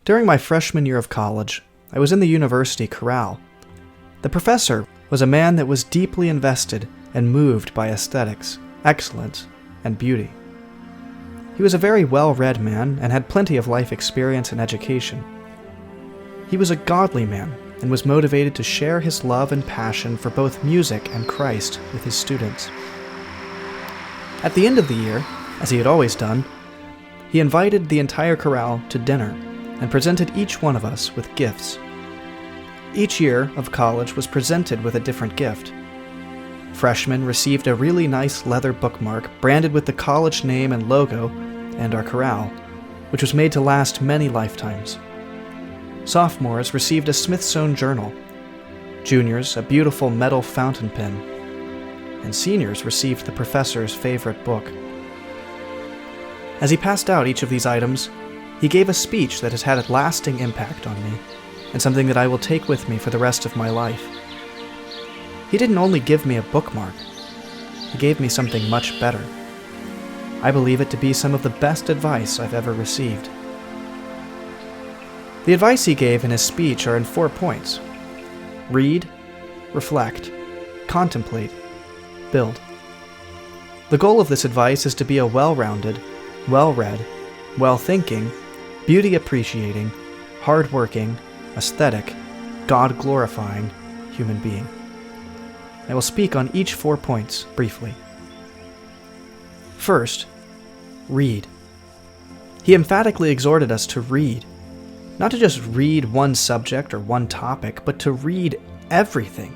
During my freshman year of college, I was in the university chorale. The professor was a man that was deeply invested and moved by aesthetics, excellence, and beauty. He was a very well-read man and had plenty of life experience and education. He was a godly man and was motivated to share his love and passion for both music and Christ with his students. At the end of the year, as he had always done, he invited the entire chorale to dinner and presented each one of us with gifts. Each year of college was presented with a different gift. Freshmen received a really nice leather bookmark branded with the college name and logo and our chorale, which was made to last many lifetimes. Sophomores received a Smithsonian journal, juniors a beautiful metal fountain pen, and seniors received the professor's favorite book. As he passed out each of these items, he gave a speech that has had a lasting impact on me, and something that I will take with me for the rest of my life. He didn't only give me a bookmark, he gave me something much better. I believe it to be some of the best advice I've ever received. The advice he gave in his speech are in 4 points: read, reflect, contemplate, build. The goal of this advice is to be a well-rounded, well-read, well-thinking, beauty-appreciating, hard-working, aesthetic, God-glorifying human being. I will speak on each 4 points briefly. First, read. He emphatically exhorted us to read. Not to just read one subject or one topic, but to read everything.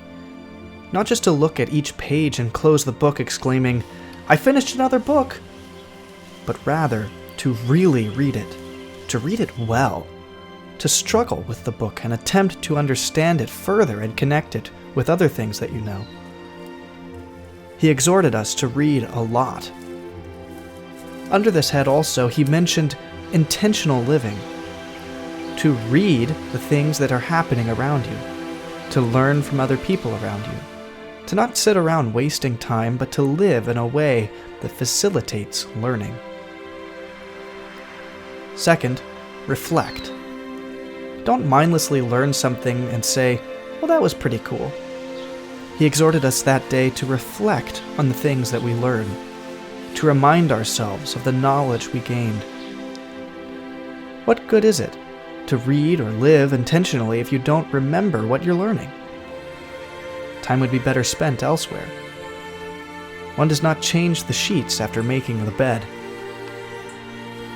Not just to look at each page and close the book exclaiming, "I finished another book!" but rather to really read it, to read it well, to struggle with the book and attempt to understand it further and connect it with other things that you know. He exhorted us to read a lot. Under this head also, he mentioned intentional living, to read the things that are happening around you, to learn from other people around you, to not sit around wasting time, but to live in a way that facilitates learning. Second, reflect. Don't mindlessly learn something and say, "Well, that was pretty cool." He exhorted us that day to reflect on the things that we learn, to remind ourselves of the knowledge we gained. What good is it to read or live intentionally if you don't remember what you're learning? Time would be better spent elsewhere. One does not change the sheets after making the bed.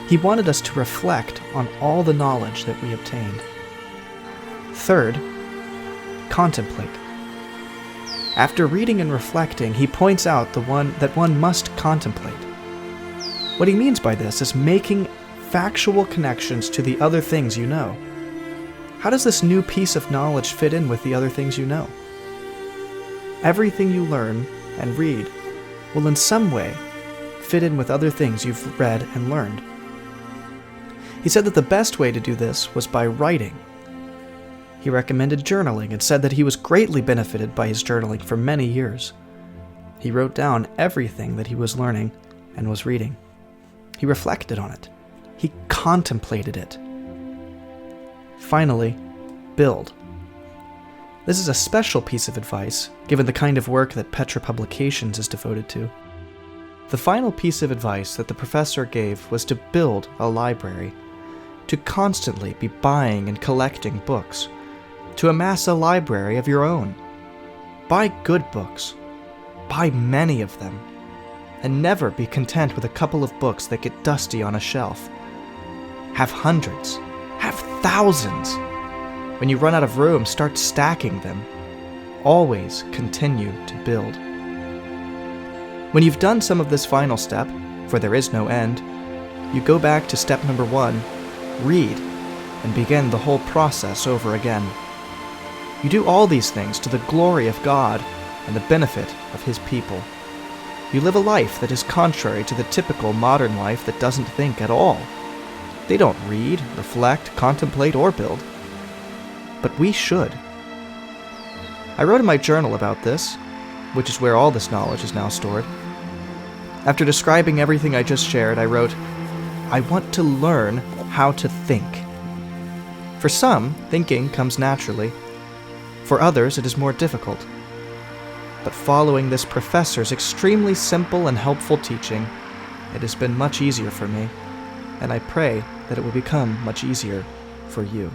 He wanted us to reflect on all the knowledge that we obtained. Third, contemplate. After reading and reflecting, he points out that one must contemplate. What he means by this is making factual connections to the other things you know. How does this new piece of knowledge fit in with the other things you know? Everything you learn and read will in some way fit in with other things you've read and learned. He said that the best way to do this was by writing. He recommended journaling and said that he was greatly benefited by his journaling for many years. He wrote down everything that he was learning and was reading. He reflected on it. He contemplated it. Finally, build. This is a special piece of advice, given the kind of work that Petra Publications is devoted to. The final piece of advice that the professor gave was to build a library, to constantly be buying and collecting books, to amass a library of your own. Buy good books. Buy many of them. And never be content with a couple of books that get dusty on a shelf. Have hundreds. Have thousands. When you run out of room, start stacking them. Always continue to build. When you've done some of this final step, for there is no end, you go back to step number 1, read, and begin the whole process over again. You do all these things to the glory of God and the benefit of His people. You live a life that is contrary to the typical modern life that doesn't think at all. They don't read, reflect, contemplate, or build. But we should. I wrote in my journal about this, which is where all this knowledge is now stored. After describing everything I just shared, I wrote, "I want to learn how to think." For some, thinking comes naturally. For others, it is more difficult. But following this professor's extremely simple and helpful teaching, it has been much easier for me, and I pray that it will become much easier for you.